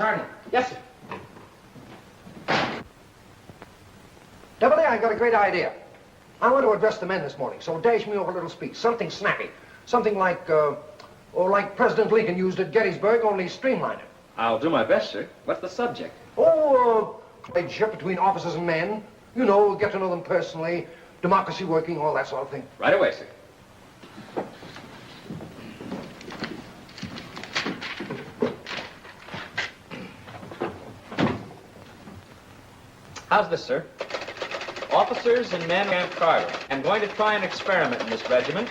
Sergeant. Yes, sir. Doubleday, I got a great idea. I want to address the men this morning, so dash me over a little speech. Something snappy. Something like, like President Lincoln used at Gettysburg, only streamlined it. I'll do my best, sir. What's the subject? Relationship between officers and men. You know, get to know them personally, democracy working, all that sort of thing. Right away, sir. How's this, sir? Officers and men of Camp Carter, I'm going to try an experiment in this regiment.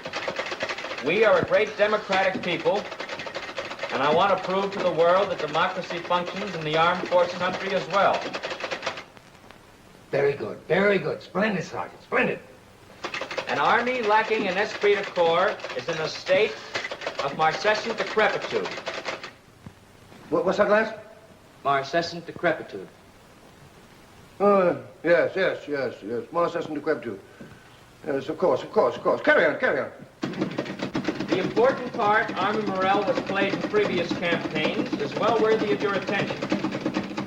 We are a great democratic people, and I want to prove to the world that democracy functions in the armed forces country as well. Very good, very good. Splendid, Sergeant, splendid. An army lacking an esprit de corps is in a state of marcescent decrepitude. What's that last? Marcescent decrepitude. Yes. Marcescent decrepitude. Yes, of course. Carry on. The important part Army morale has played in previous campaigns is well worthy of your attention.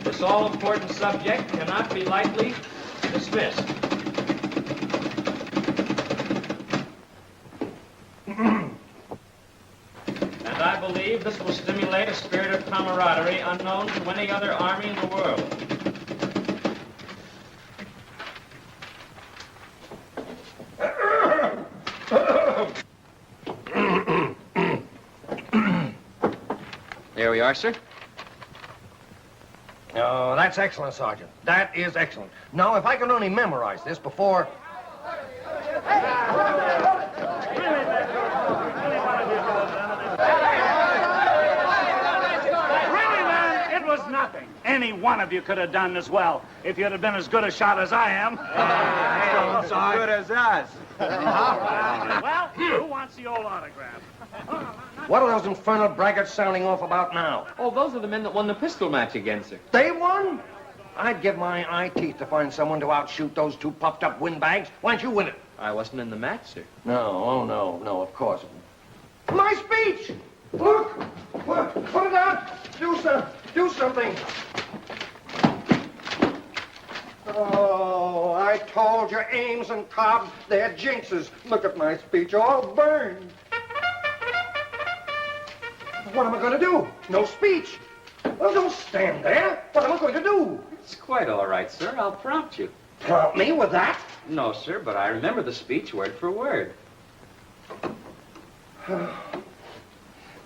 This all-important subject cannot be lightly dismissed. And I believe this will stimulate a spirit of camaraderie unknown to any other army in the world. There we are, sir. Oh, that's excellent, Sergeant. That is excellent. Now, if I can only memorize this before... Nothing. Any one of you could have done as well if you'd have been as good a shot as I am. As good as us. Well, who wants the old autograph? What are those infernal braggarts sounding off about now? Oh, those are the men that won the pistol match against her. They won? I'd give my eye teeth to find someone to outshoot those two puffed-up windbags. Why don't you win it? I wasn't in the match, sir. No, of course. My speech! Look! Put it out! Do something! Oh, I told you, Ames and Cobb, they're jinxes. Look at my speech, all burned. What am I going to do? No speech. Well, don't stand there. What am I going to do? It's quite all right, sir. I'll prompt you. Prompt me with that? No, sir, but I remember the speech word for word.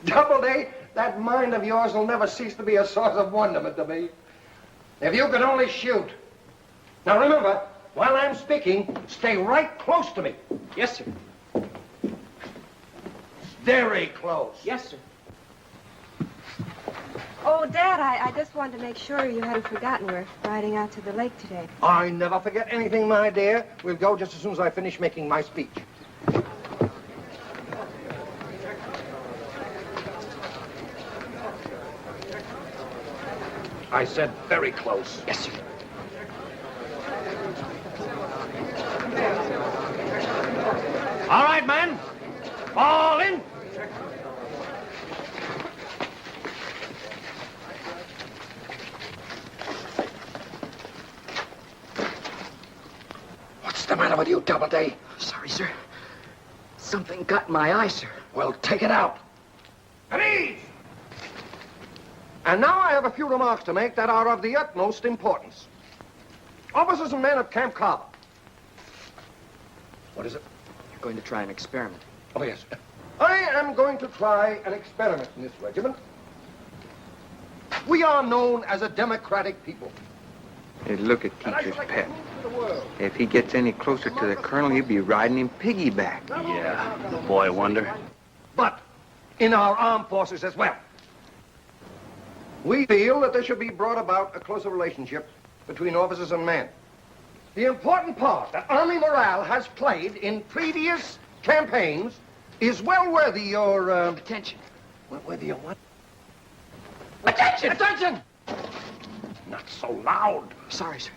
Doubleday, that mind of yours will never cease to be a source of wonderment to me. If you could only shoot. Now remember, while I'm speaking, stay right close to me. Yes, sir. Very close. Yes, sir. Oh, Dad, I just wanted to make sure you hadn't forgotten we're riding out to the lake today. I never forget anything, my dear. We'll go just as soon as I finish making my speech. I said very close. Yes, sir. All right, men. Fall in. What's the matter with you, Doubleday? Sorry, sir. Something got in my eye, sir. Well, take it out. At ease! And now I have a few remarks to make that are of the utmost importance. Officers and men of Camp Carver. What is it? You're going to try an experiment. Oh, yes. I am going to try an experiment in this regiment. We are known as a democratic people. Hey, look at Teacher's pet. If he gets any closer to the colonel, he'll be riding him piggyback. Yeah, the boy wonder. But in our armed forces as well. We feel that there should be brought about a closer relationship between officers and men. The important part that Army morale has played in previous campaigns is well worthy your, Attention. Well, worthy your what? Attention! Attention! Not so loud. Sorry, sir.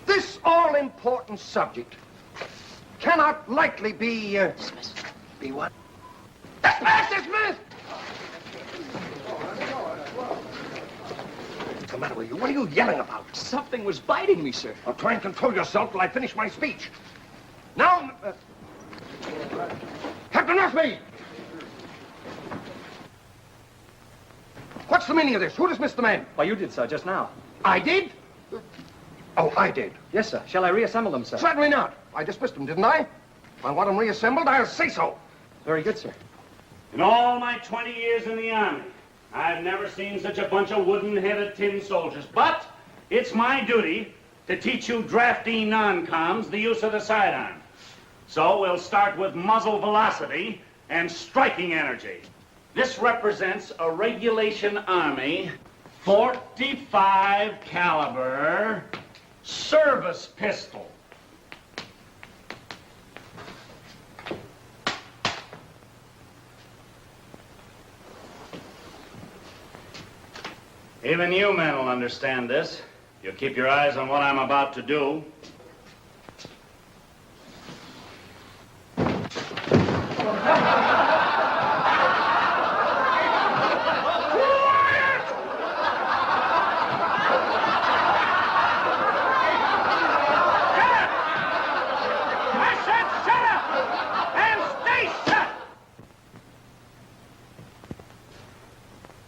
This all-important subject cannot likely be, Dismiss. Be what? Dismiss! matter with you? What are you yelling about? Something was biting me, sir. Now, try and control yourself till I finish my speech. Now, Captain Murphy! What's the meaning of this? Who dismissed the men? Why, you did, sir, just now. I did? Oh, I did. Yes, sir. Shall I reassemble them, sir? Certainly not. I dismissed them, didn't I? If I want them reassembled, I'll say so. Very good, sir. In all my 20 years in the Army, I've never seen such a bunch of wooden-headed tin soldiers. But it's my duty to teach you drafty non-coms the use of the sidearm. So we'll start with muzzle velocity and striking energy. This represents a regulation Army 45 caliber service pistol. Even you men will understand this. You'll keep your eyes on what I'm about to do.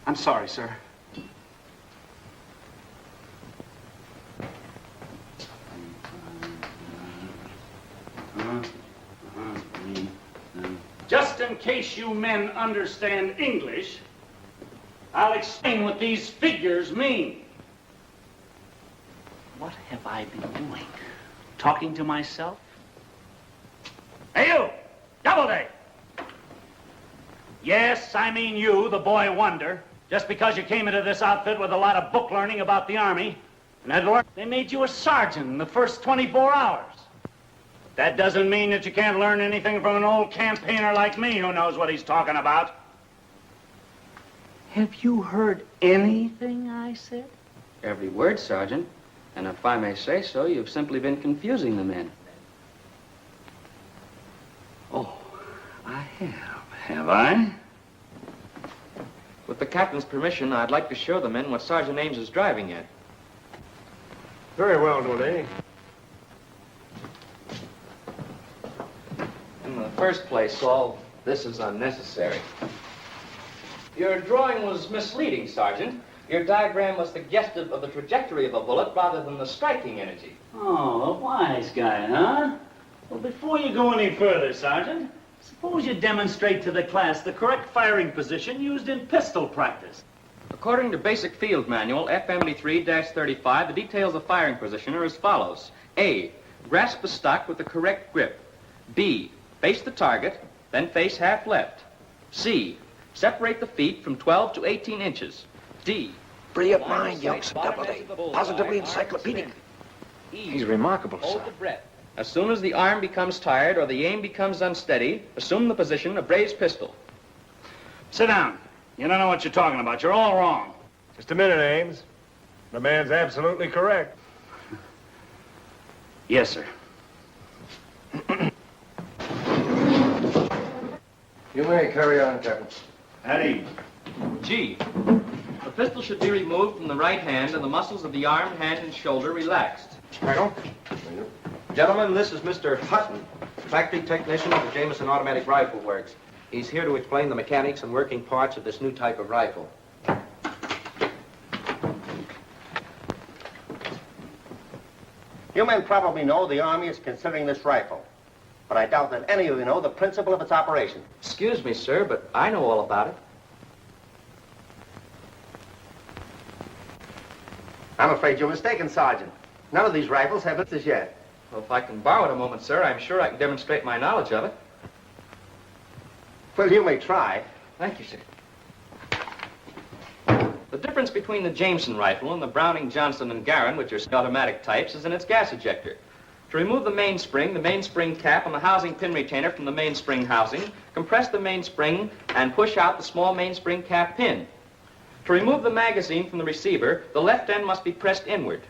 I'm sorry, sir. Just in case you men understand English, I'll explain what these figures mean. What have I been doing? Talking to myself? Hey, you! Doubleday! Yes, I mean you, the boy wonder. Just because you came into this outfit with a lot of book learning about the Army and had learned, they made you a sergeant in the first 24 hours. That doesn't mean that you can't learn anything from an old campaigner like me who knows what he's talking about. Have you heard anything I said? Every word, Sergeant. And if I may say so, you've simply been confusing the men. Oh, I have I? With the captain's permission, I'd like to show the men what Sergeant Ames is driving at. Very well, Doubleday. In the first place, all this is unnecessary. Your drawing was misleading, Sergeant. Your diagram was suggestive of the trajectory of a bullet rather than the striking energy. Oh, a wise guy, huh? Well, before you go any further, Sergeant, suppose you demonstrate to the class the correct firing position used in pistol practice. According to Basic Field Manual, FM83-35, the details of firing position are as follows. A, grasp the stock with the correct grip. B, face the target, then face half left. C, separate the feet from 12 to 18 inches. D, Brilliant mind, youngster, Doubleday. Positively encyclopedic. He's remarkable, hold sir. the breath. As soon as the arm becomes tired or the aim becomes unsteady, assume the position of raised pistol. Sit down. You don't know what you're talking about. You're all wrong. Just a minute, Ames. The man's absolutely correct. Yes, sir. You may carry on, Captain. Eddie. G, the pistol should be removed from the right hand and the muscles of the arm, hand, and shoulder relaxed. Colonel? Gentlemen, this is Mr. Hutton, factory technician of the Jameson Automatic Rifle Works. He's here to explain the mechanics and working parts of this new type of rifle. You men probably know the Army is considering this rifle, but I doubt that any of you know the principle of its operation. Excuse me, sir, but I know all about it. I'm afraid you're mistaken, Sergeant. None of these rifles have it as yet. Well, if I can borrow it a moment, sir, I'm sure I can demonstrate my knowledge of it. Well, you may try. Thank you, sir. The difference between the Jameson rifle and the Browning, Johnson, and Garand, which are automatic types, is in its gas ejector. To remove the mainspring cap, and the housing pin retainer from the mainspring housing, compress the mainspring and push out the small mainspring cap pin. To remove the magazine from the receiver, the left end must be pressed inward.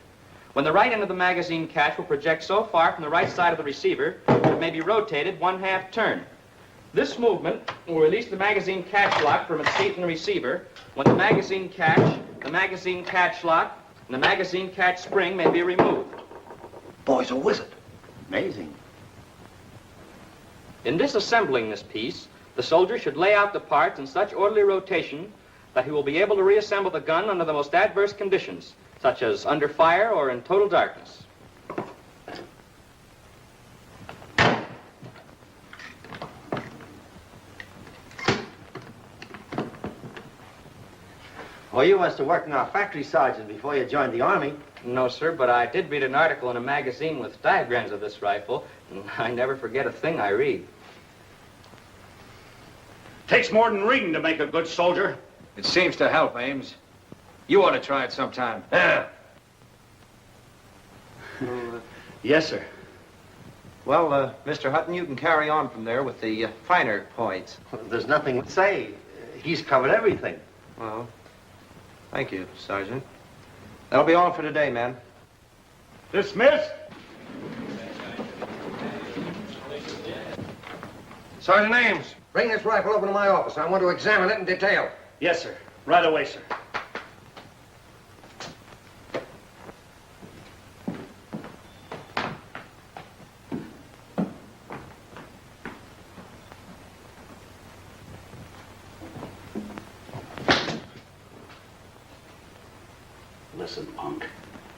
When the right end of the magazine catch will project so far from the right side of the receiver, it may be rotated 1/2 turn. This movement will release the magazine catch lock from its seat in the receiver. When the magazine catch lock and the magazine catch spring may be removed. Boy's a wizard. Amazing. In disassembling this piece, the soldier should lay out the parts in such orderly rotation that he will be able to reassemble the gun under the most adverse conditions, such as under fire or in total darkness. Well, you must have worked in our factory, Sergeant, before you joined the Army. No, sir, but I did read an article in a magazine with diagrams of this rifle, and I never forget a thing I read. Takes more than reading to make a good soldier. It seems to help, Ames. You ought to try it sometime. Yes, sir. Well, Mr. Hutton, you can carry on from there with the finer points. There's nothing to say. He's covered everything. Well, thank you, Sergeant. That'll be all for today, men. Dismissed. Sergeant Ames, bring this rifle over to my office. I want to examine it in detail. Yes, sir. Right away, sir. Listen, punk.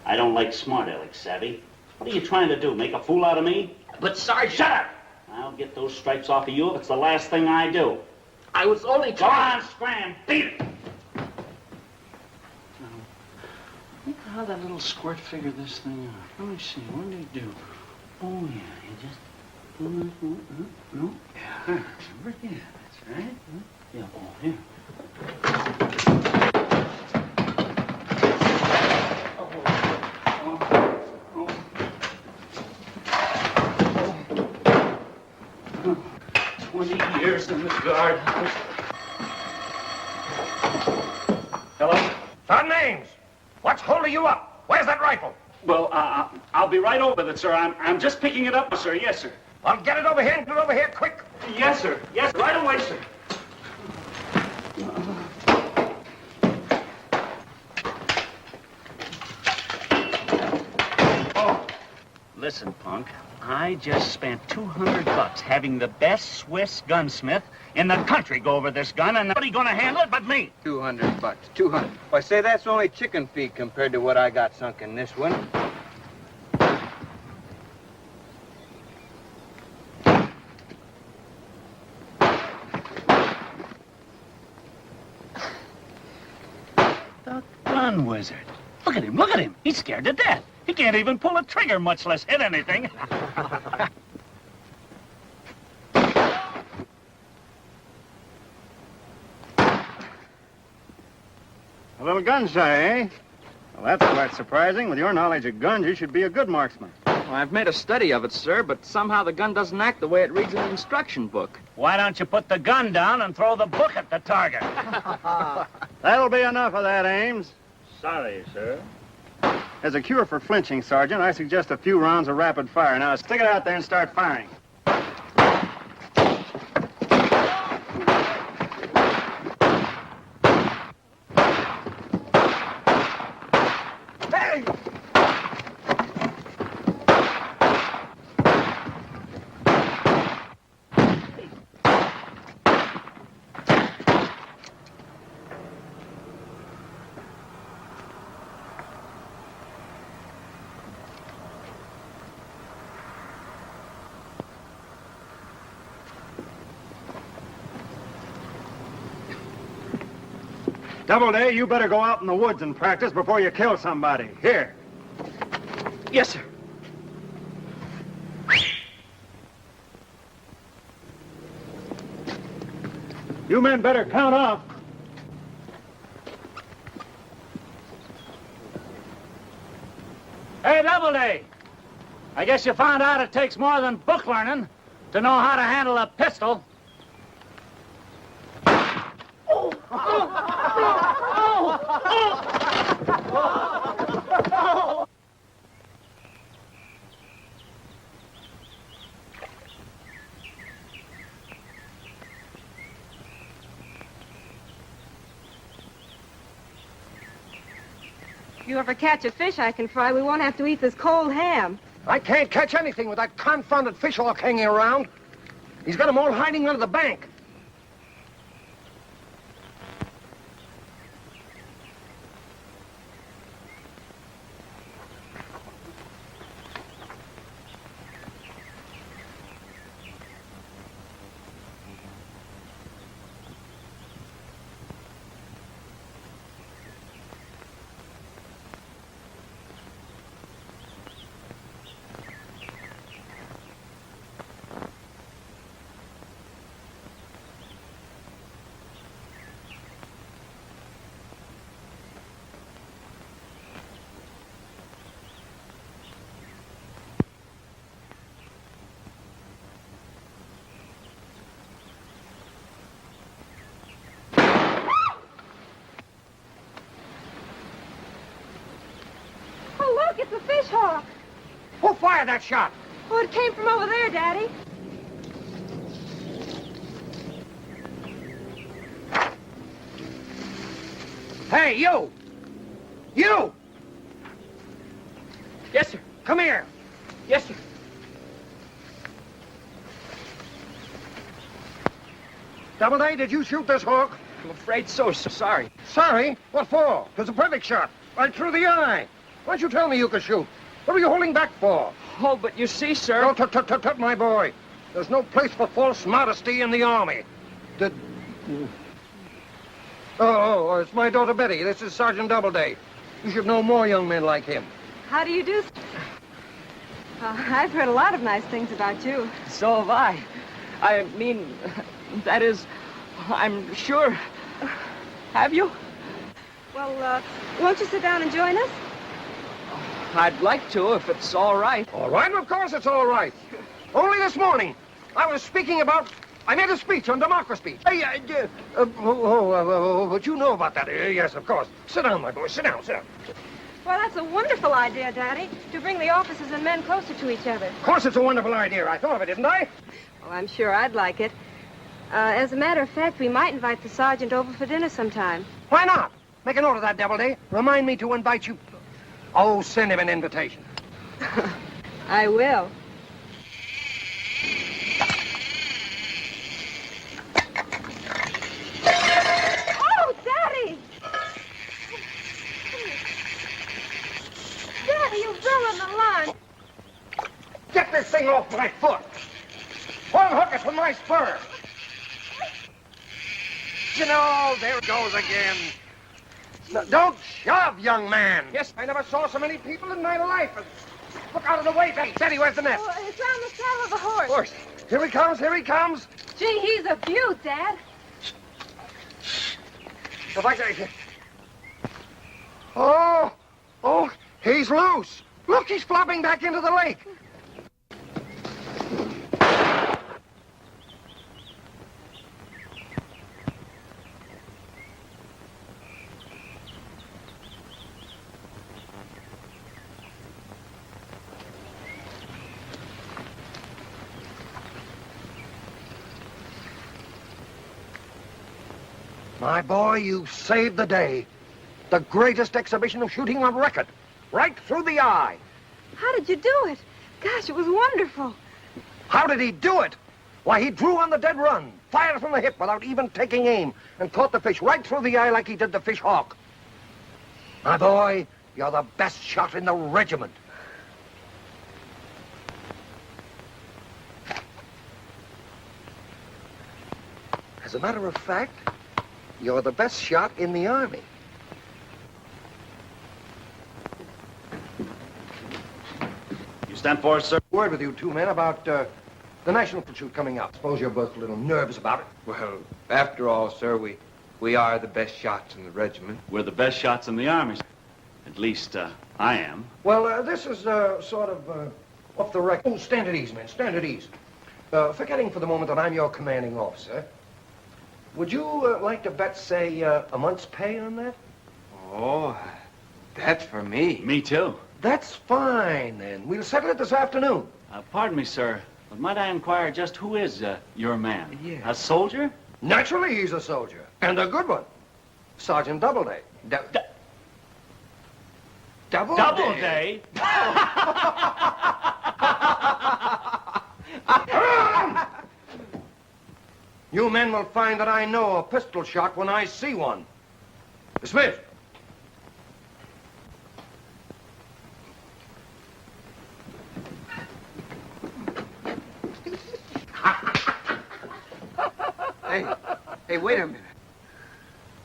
I don't like smart Alex, savvy? What are you trying to do, make a fool out of me? But, Sergeant... Shut up! I'll get those stripes off of you if it's the last thing I do. I was only Go trying... on, scram, beat it! Look how that little squirt figured this thing out. Let me see, what did he do? Oh, yeah, he just... No? Yeah, remember? Yeah, that's right. Yeah, oh, here. Oh, 20 years in the guardhouse. Hello? Sergeant Ames, what's holding you up? Where's that rifle? Well, I'll be right over with it, sir. I'm just picking it up, sir. Yes, sir. Well, get it over here and get it over here quick. Yes, sir. Yes, right away, sir. Oh, listen, punk. I just spent $200 having the best Swiss gunsmith in the country go over this gun, and nobody gonna handle it but me. $200. 200. Why, say that's only chicken feed compared to what I got sunk in this one. The gun wizard. Look at him, look at him. He's scared to death. He can't even pull a trigger, much less hit anything. A little gun shy, eh? Well, that's quite surprising. With your knowledge of guns, you should be a good marksman. Well, I've made a study of it, sir, but somehow the gun doesn't act the way it reads in the instruction book. Why don't you put the gun down and throw the book at the target? That'll be enough of that, Ames. Sorry, sir. As a cure for flinching, Sergeant, I suggest a few rounds of rapid fire. Now, stick it out there and start firing. Hey! Doubleday, you better go out in the woods and practice before you kill somebody. Here. Yes, sir. You men better count off. Hey, Doubleday! I guess you found out it takes more than book learning to know how to handle a pistol. If you ever catch a fish I can fry, we won't have to eat this cold ham. I can't catch anything with that confounded fish hawk hanging around. He's got them all hiding under the bank. Look, it's a fish hawk. Who fired that shot? Oh, it came from over there, Daddy. Hey, you! You! Yes, sir. Come here. Yes, sir. Doubleday, did you shoot this hawk? I'm afraid so, sir. Sorry. Sorry? What for? It was a perfect shot. Right through the eye. Why don't you tell me you could shoot? What are you holding back for? Oh, but you see, sir... No, tut, my boy. There's no place for false modesty in the Army. Oh, it's my daughter Betty. This is Sergeant Doubleday. You should know more young men like him. How do you do? I've heard a lot of nice things about you. So have I. I mean, that is, I'm sure. Have you? Well, won't you sit down and join us? I'd like to, if it's all right. All right, of course it's all right. Only this morning, I was speaking about... I made a speech on democracy. But you know about that. Yes, of course. Sit down, my boy. Sit down. Well, that's a wonderful idea, Daddy, to bring the officers and men closer to each other. Of course it's a wonderful idea. I thought of it, didn't I? Well, I'm sure I'd like it. As a matter of fact, we might invite the sergeant over for dinner sometime. Why not? Make a note of that, Doubleday. Remind me to invite you. Oh, send him an invitation. I will. Oh, Daddy! Daddy, you've ruined the line. Get this thing off my foot. Unhook it with my spur. You know, there it goes again. Now, don't shove, young man. Yes, I never saw so many people in my life. Look out of the way, Betty. Betty, where's the net? Oh, it's on the saddle of the horse. Horse. Here he comes, here he comes. Gee, he's a beaut, Dad. If I can... Oh, he's loose. Look, he's flopping back into the lake. My boy, you saved the day. The greatest exhibition of shooting on record. Right through the eye. How did you do it? Gosh, it was wonderful. How did he do it? Why, he drew on the dead run, fired from the hip without even taking aim, and caught the fish right through the eye like he did the fish hawk. My boy, you're the best shot in the regiment. As a matter of fact, you're the best shot in the Army. You stand for it, sir? Word with you two men about the national pursuit coming up. Suppose you're both a little nervous about it. Well, after all, sir, we are the best shots in the regiment. We're the best shots in the Army. At least, I am. Well, this is sort of off the record. Oh, stand at ease, men. Stand at ease. Forgetting for the moment that I'm your commanding officer, would you like to bet, say, a month's pay on that? Oh, that's for me. Me too. That's fine, then. We'll settle it this afternoon. Pardon me, sir, but might I inquire just who is your man? Yeah. A soldier? Naturally, he's a soldier. And a good one. Sergeant Doubleday. Doubleday. Doubleday? You men will find that I know a pistol shot when I see one. Dismissed. Hey, wait a minute.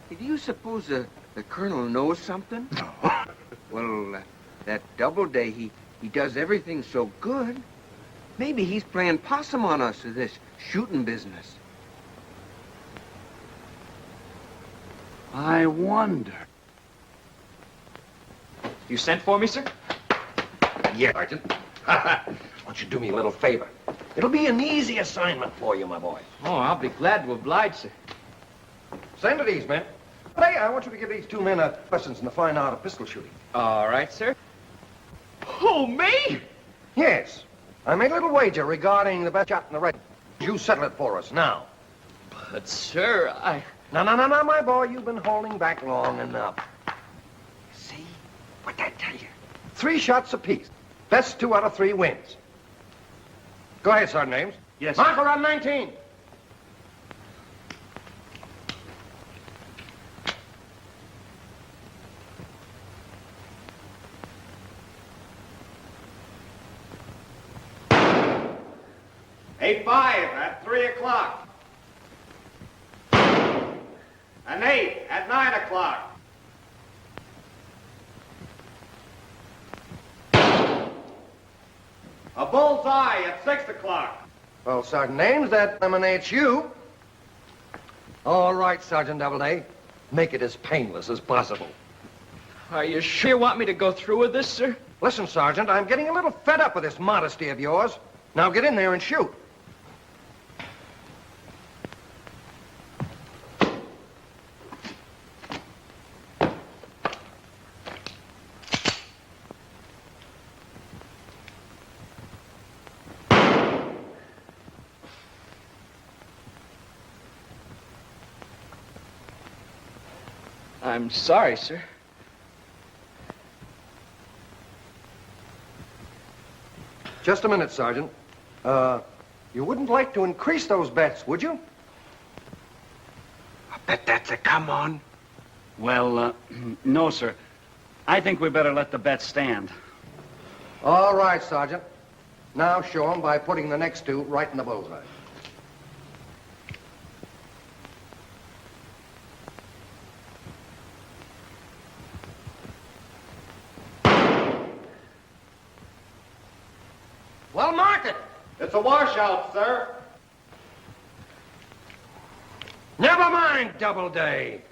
Hey, do you suppose the colonel knows something? No. Well, that Doubleday, he does everything so good. Maybe he's playing possum on us with this shooting business. I wonder. You sent for me, sir? Yeah, Sergeant. Won't you do me a little favor? It'll be an easy assignment for you, my boy. Oh, I'll be glad to oblige, sir. Send to these men. Hey, I want you to give these two men lessons in the fine art of pistol shooting. All right, sir. Who, me? Yes. I made a little wager regarding the best shot in the regiment. You settle it for us now. But, sir, No, my boy. You've been holding back long enough. See? What'd that tell you? 3 shots apiece. Best 2 out of 3 wins. Go ahead, Sergeant Ames. Yes, sir. Marker on 19. A 5 at 3 o'clock. An 8 at 9 o'clock. A bullseye at 6 o'clock. Well, Sergeant Ames, that emanates you. All right, Sergeant Doubleday. Make it as painless as possible. are you sure you want me to go through with this, sir? Listen, Sergeant, I'm getting a little fed up with this modesty of yours. Now get in there and shoot. I'm sorry, sir. Just a minute, Sergeant. You wouldn't like to increase those bets, would you? I bet that's a come on. Well, no, sir. I think we better let the bet stand. All right, Sergeant. Now show 'em by putting the next 2 right in the bullseye. Well, mark it. It's a washout, sir. Never mind, Doubleday.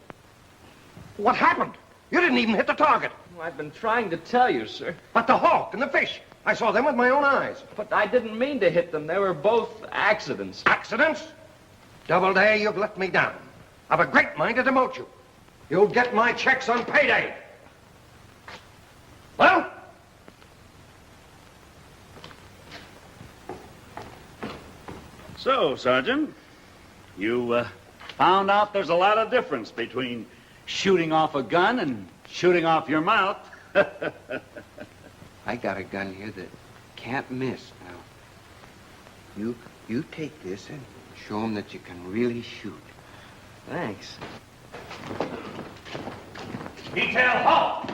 What happened? You didn't even hit the target. I've been trying to tell you, sir. But the hawk and the fish, I saw them with my own eyes. But I didn't mean to hit them. They were both accidents. Accidents? Doubleday, you've let me down. I've a great mind to demote you. You'll get my checks on payday. Well? So, Sergeant, you found out there's a lot of difference between shooting off a gun and shooting off your mouth. I got a gun here that can't miss now. You take this and show them that you can really shoot. Thanks. Detail, halt!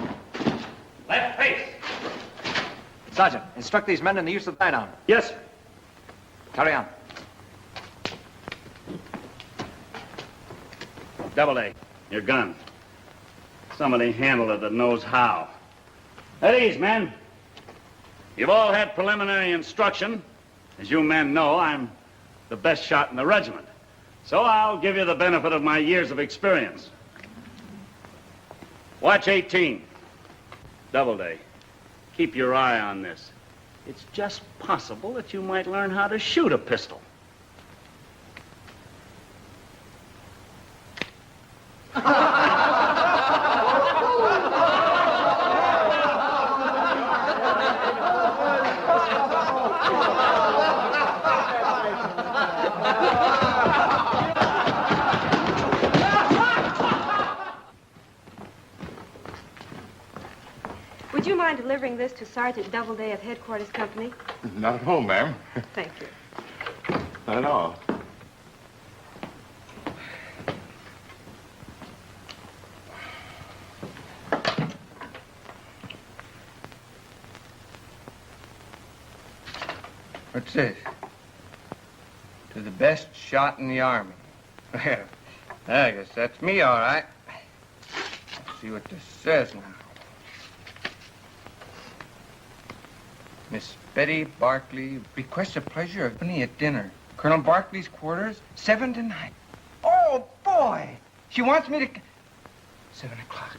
Left face. Sergeant, instruct these men in the use of the sidearm. Yes, sir. Carry on. Doubleday, your gun. Somebody handle it that knows how. At ease, men. You've all had preliminary instruction. As you men know, I'm the best shot in the regiment. So I'll give you the benefit of my years of experience. Watch 18. Doubleday, keep your eye on this. It's just possible that you might learn how to shoot a pistol. Would you mind delivering this to Sergeant Doubleday of Headquarters Company? Not at all, ma'am. Thank you. Not at all. What's this? To the best shot in the Army. Well, I guess that's me, all right. Let's see what this says now. Miss Betty Barkley requests a pleasure of company at dinner. Colonel Barkley's quarters, 7 to 9. Oh, boy! She wants me to... 7 o'clock.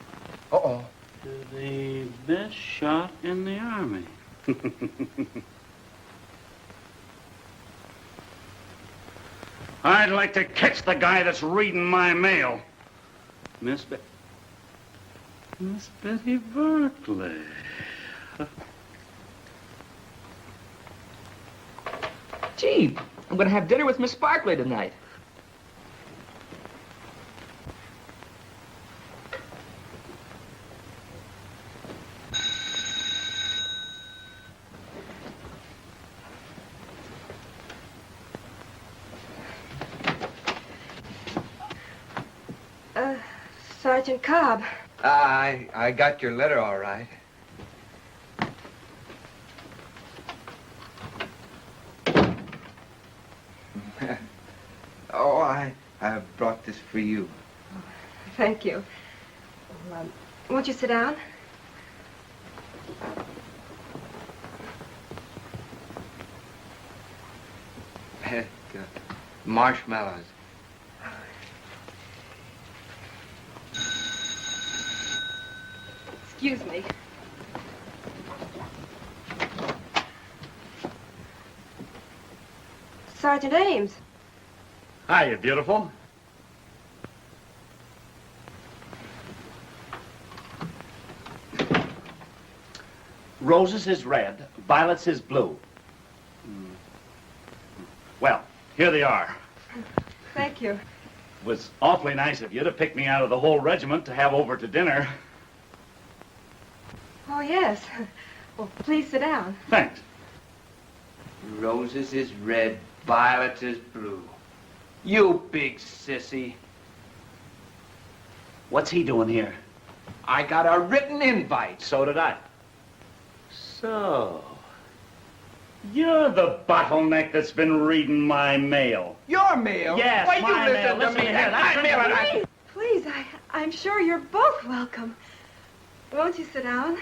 Uh-oh. The best shot in the Army. I'd like to catch the guy that's reading my mail. Miss Betty Barkley. Gee, I'm going to have dinner with Miss Barkley tonight. Sergeant Cobb. I got your letter, all right. Oh, I brought this for you. Thank you. Won't you sit down? Marshmallows. Excuse me. Sergeant Ames. Hiya, beautiful. Roses is red, violets is blue. Well, here they are. Thank you. It was awfully nice of you to pick me out of the whole regiment to have over to dinner. Oh, yes. Well, please sit down. Thanks. Roses is red, violets is blue. You big sissy. What's he doing here? I got a written invite. So did I. So, you're the bottleneck that's been reading my mail. Your mail? Yes, Why, my you mail. listen to Listen me. here, My mail. Please, I'm sure you're both welcome. Won't you sit down?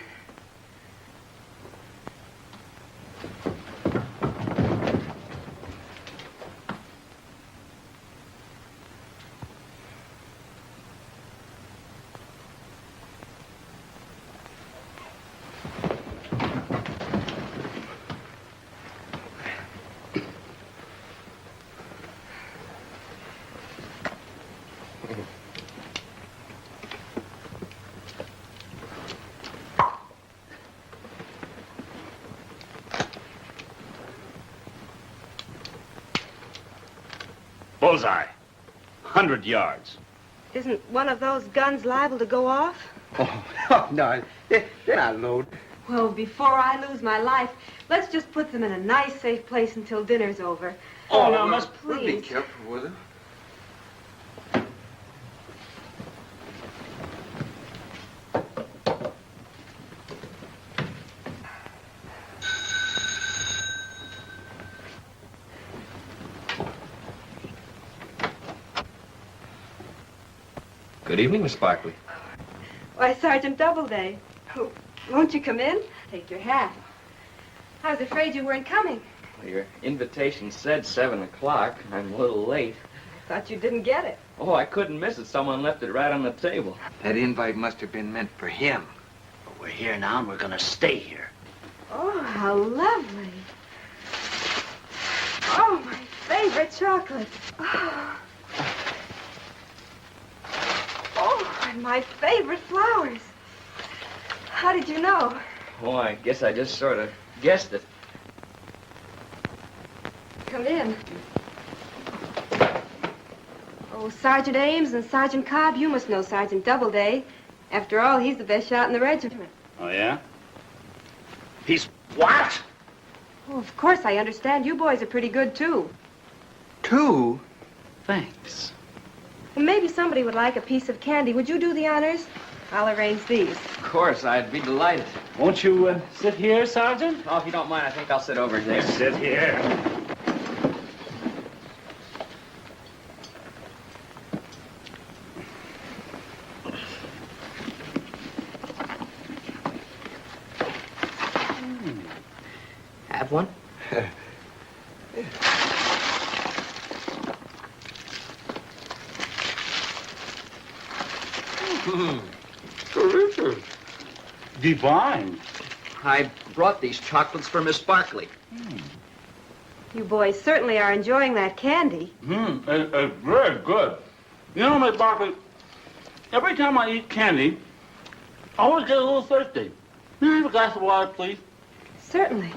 Bullseye. 100 yards. Isn't one of those guns liable to go off? Oh, no, they're not loaded. Well, before I lose my life, let's just put them in a nice, safe place until dinner's over. Oh, now, Miss... Be Please. careful with them. Good evening, Miss Barkley. Why, Sergeant Doubleday. Oh, won't you come in? Take your hat. I was afraid you weren't coming. Well, your invitation said 7 o'clock. I'm a little late. I thought you didn't get it. Oh, I couldn't miss it. Someone left it right on the table. That invite must have been meant for him. But we're here now, and we're gonna stay here. Oh, how lovely. Oh, my favorite chocolate. Oh. Oh, and my favorite flowers. How did you know? Oh, I guess I just sort of guessed it. Come in. Oh, Sergeant Ames and Sergeant Cobb, you must know Sergeant Doubleday. After all, he's the best shot in the regiment. Oh, yeah? He's what? Oh, of course, I understand. You boys are pretty good, too. Two? Thanks. Well, maybe somebody would like a piece of candy. Would you do the honors? I'll arrange these. Of course, I'd be delighted. Won't you sit here, Sergeant? Oh, if you don't mind, I think I'll sit over here. Sit here. Have one? Delicious. Divine. I brought these chocolates for Miss Barkley. You boys certainly are enjoying that candy. It's very good. You know, Miss Barkley, every time I eat candy, I always get a little thirsty. May I have a glass of water, please? Certainly.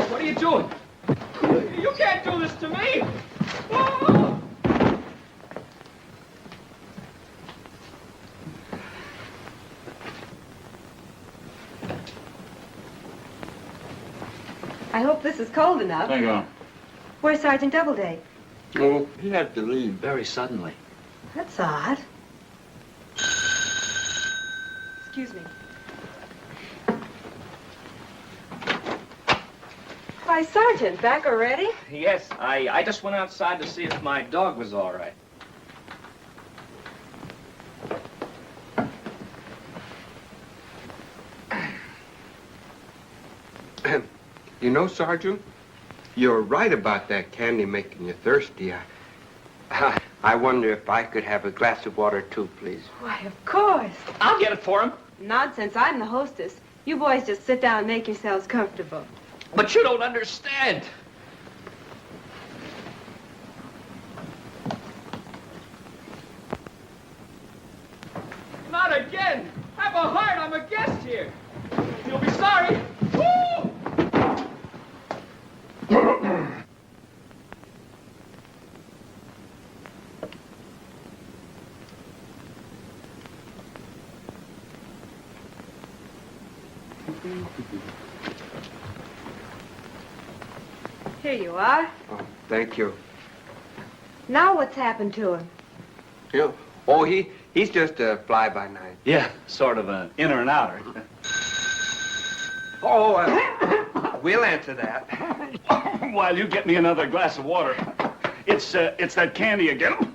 What are you doing? You can't do this to me! Oh! I hope this is cold enough. Thank you. Where's Sergeant Doubleday? Oh, he had to leave very suddenly. That's odd. Excuse me. Why, Sergeant, back already? Yes, I just went outside to see if my dog was all right. You know, Sergeant, you're right about that candy making you thirsty. I wonder if I could have a glass of water, too, please. Why, of course. I'll get it for him. Nonsense, I'm the hostess. You boys just sit down and make yourselves comfortable. But you don't understand. Not again! Have a heart, I'm a guest here. You'll be sorry. Woo! Here you are. Oh, thank you. Now what's happened to him? Oh, he's just a fly-by-night. Yeah, sort of an inner and outer. Oh, we'll answer that. While you get me another glass of water. It's that candy again.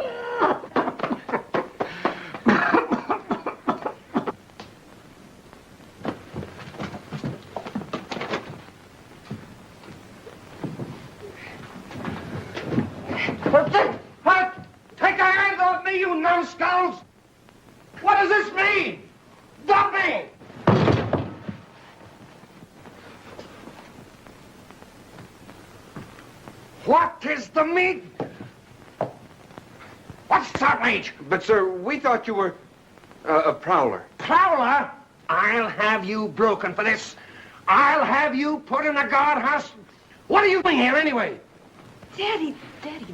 Take your hands off me, you numbskulls! What does this mean? Dumping! What is the meat? What's the outrage? But, sir, we thought you were a prowler. Prowler? I'll have you broken for this. I'll have you put in a guardhouse. What are you doing here, anyway? Daddy,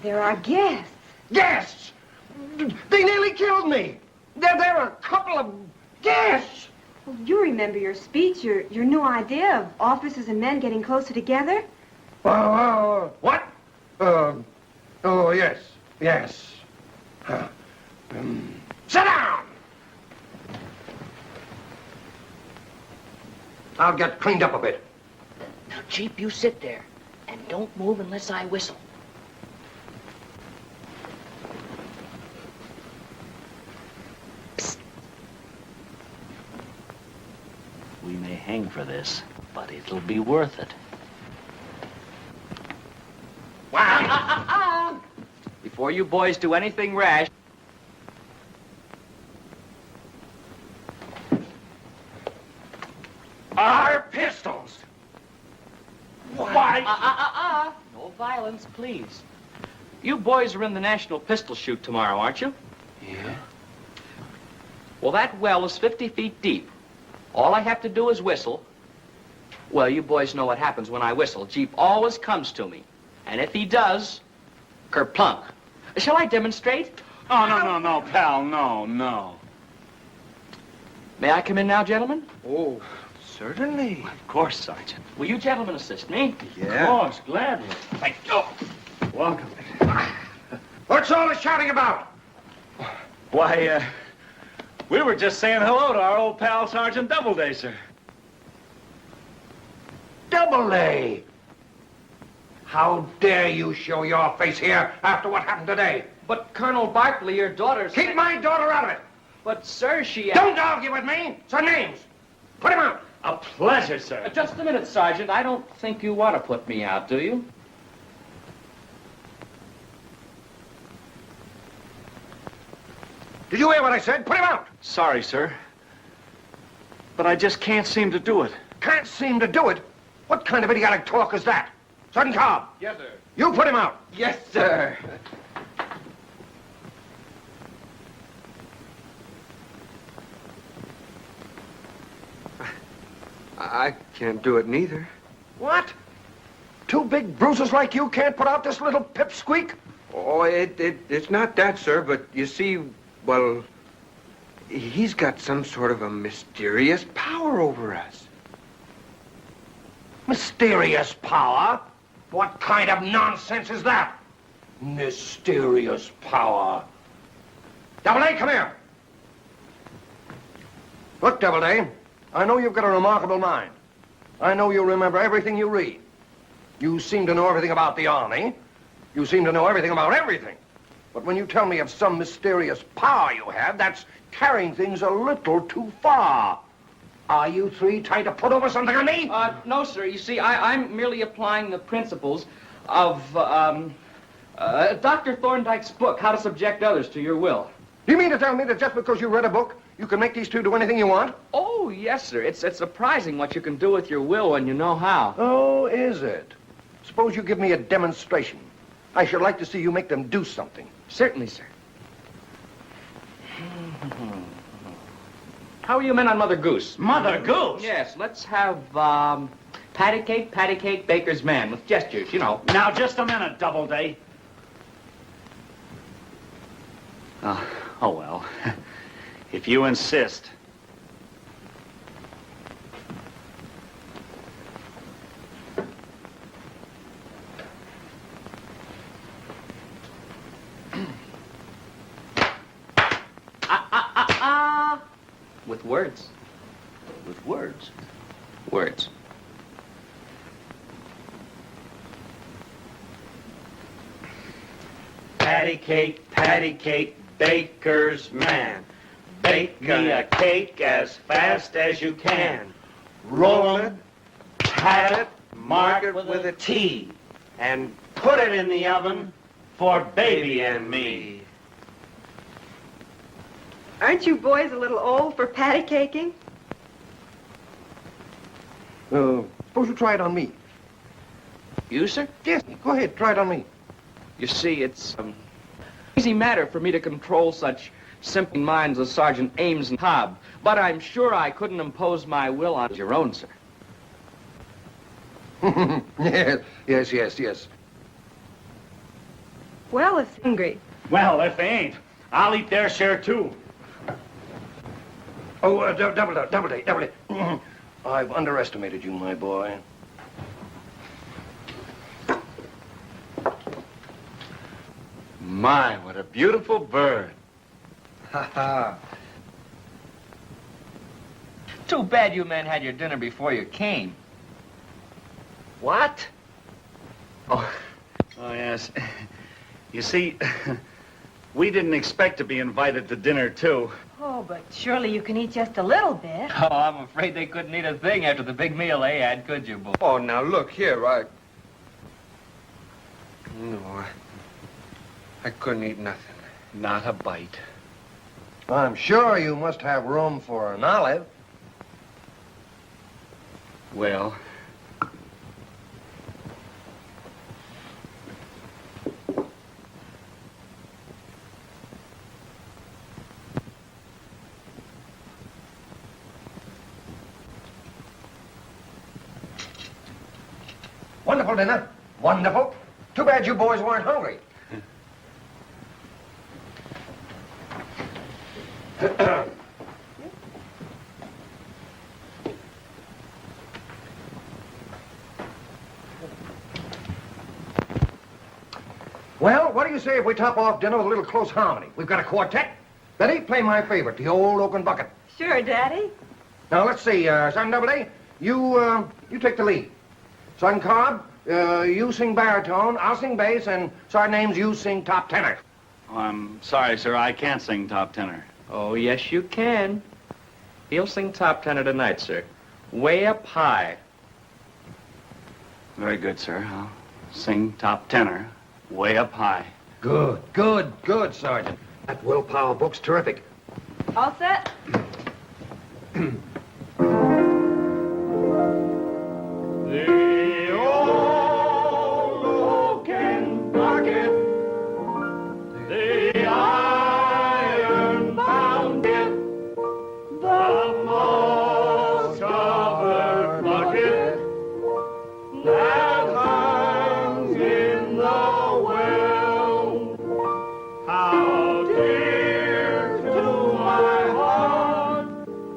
there are guests. Guests! They nearly killed me. There are a couple of guests. Well, you remember your speech, your new idea of officers and men getting closer together? What? Oh, yes. Sit down! I'll get cleaned up a bit. Now, Jeep, you sit there and don't move unless I whistle. We may hang for this, but it'll be worth it. Before you boys do anything rash, Our pistols! Why? no violence, please. You boys are in the National Pistol Shoot tomorrow, aren't you? Yeah? Well, that well is 50 feet deep. All I have to do is whistle. Well, you boys know what happens when I whistle. Jeep always comes to me. And if he does, kerplunk. Shall I demonstrate? Oh, no, pal, no. May I come in now, gentlemen? Oh, certainly. Of course, Sergeant. Will you gentlemen assist me? Of course, gladly. Thank you. Welcome. What's all the shouting about? Why, we were just saying hello to our old pal, Sergeant Doubleday, sir. Doubleday! How dare you show your face here after what happened today? But, Colonel Barkley, your daughter's... Keep my daughter out of it! But, sir, she... Don't argue with me! Sergeant Ames! Put him out! A pleasure, sir. Just a minute, Sergeant. I don't think you want to put me out, do you? Did you hear what I said? Put him out! Sorry, sir. But I just can't seem to do it. Can't seem to do it? What kind of idiotic talk is that? Sergeant Cobb! Yes, sir. You put him out! Yes, sir. I can't do it neither. What? Two big bruises like you can't put out this little pipsqueak? Oh, it's not that, sir, but you see, well, he's got some sort of a mysterious power over us. Mysterious power? What kind of nonsense is that? Mysterious power. Doubleday, come here. Look, Doubleday, I know you've got a remarkable mind. I know you remember everything you read. You seem to know everything about the Army. You seem to know everything about everything. But when you tell me of some mysterious power you have, that's carrying things a little too far. Are you three trying to put over something on me? No, sir. You see, I'm merely applying the principles of, Dr. Thorndyke's book, How to Subject Others to Your Will. You mean to tell me that just because you read a book, you can make these two do anything you want? Oh, yes, sir. It's surprising what you can do with your will when you know how. Oh, is it? Suppose you give me a demonstration. I should like to see you make them do something. Certainly, sir. How are you men on Mother Goose? Mother Goose? Yes, let's have, patty cake, baker's man, with gestures, you know. Now, just a minute, Doubleday. Oh, well. If you insist. With words. With words. Words. Patty cake, baker's man. Bake me a cake as fast as you can. Roll it, pat it, mark it with a T, and put it in the oven for baby and me. Aren't you boys a little old for patty caking? Suppose you try it on me. You, sir? Yes, go ahead, try it on me. You see, it's an easy matter for me to control such simping minds as Sergeant Ames and Cobb, but I'm sure I couldn't impose my will on your own, sir. Yes. Well, it's hungry. Well, if they ain't, I'll eat their share, too. Oh, Doubleday. I've underestimated you, my boy. My, what a beautiful bird. Ha ha. Too bad you men had your dinner before you came. What? Oh, yes. You see, we didn't expect to be invited to dinner, too. Oh, but surely you can eat just a little bit. Oh, I'm afraid they couldn't eat a thing after the big meal they had, could you, boy? Oh, now look here, No, I couldn't eat nothing. Not a bite. I'm sure you must have room for an olive. Well... Wonderful dinner. Wonderful. Too bad you boys weren't hungry. Well, what do you say if we top off dinner with a little close harmony? We've got a quartet. Betty, play my favorite, the old oaken bucket. Sure, Daddy. Now, let's see, Sergeant Doubleday, you take the lead. Sergeant Cobb, you sing baritone, I'll sing bass, and Sergeant Ames, you sing top tenor. Oh, I'm sorry, sir. I can't sing top tenor. Oh, yes, you can. He'll sing top tenor tonight, sir. Way up high. Very good, sir. I'll sing top tenor, way up high. Good, good, good, Sergeant. That willpower book's terrific. All set? The old oaken bucket, the iron-bound it, the moss-covered bucket that hangs in the well. How dear to my heart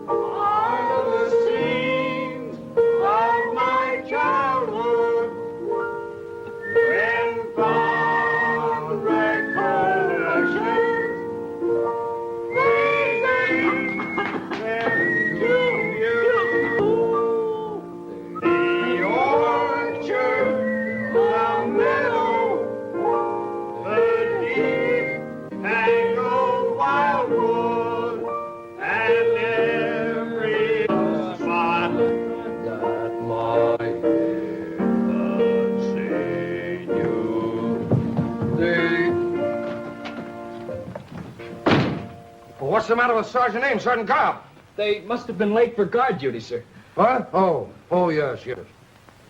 are the scenes of my childhood, when fond recollections present them to you. The orchard, the meadow, the deep tangled wildwood, and every spot that my head had seen you. Well, what's the matter with Sergeant Ames, Sergeant Cobb? They must have been late for guard duty, sir. What? Oh, yes, yes.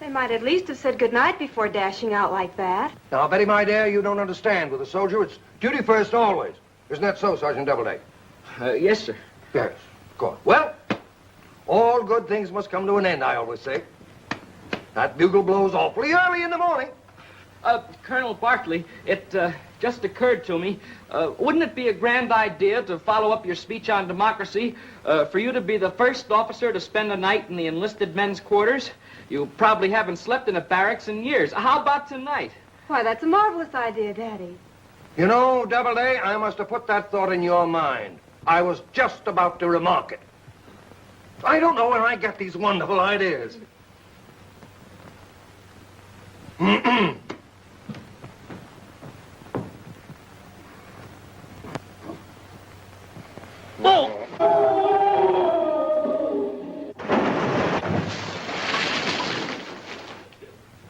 They might at least have said goodnight before dashing out like that. Now, Betty, my dear, you don't understand. With a soldier, it's duty first always. Isn't that so, Sergeant Doubleday? Yes, sir. Yes, of course. Well, all good things must come to an end, I always say. That bugle blows awfully early in the morning. Colonel Barkley, it just occurred to me, wouldn't it be a grand idea to follow up your speech on democracy, for you to be the first officer to spend a night in the enlisted men's quarters? You probably haven't slept in a barracks in years. How about tonight? Why, that's a marvelous idea, Daddy. You know, Doubleday, I must have put that thought in your mind. I was just about to remark it. I don't know where I get these wonderful ideas.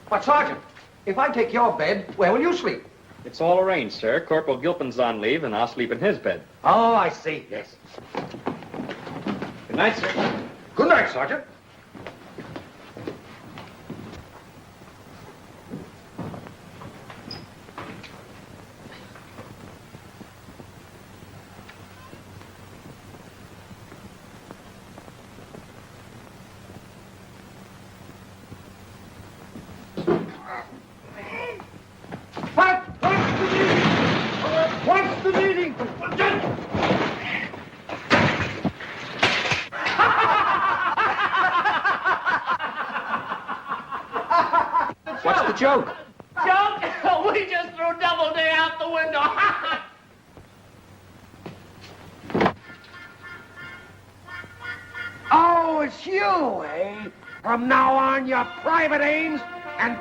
But, Sergeant, if I take your bed, where will you sleep? It's all arranged, sir. Corporal Gilpin's on leave, and I'll sleep in his bed. Oh, I see, yes. Good night, sir. Good night, Sergeant. What's the meeting? What's the joke? Joke? We just threw Doubleday out the window. Oh, it's you, eh? From now on, you're Private Ames and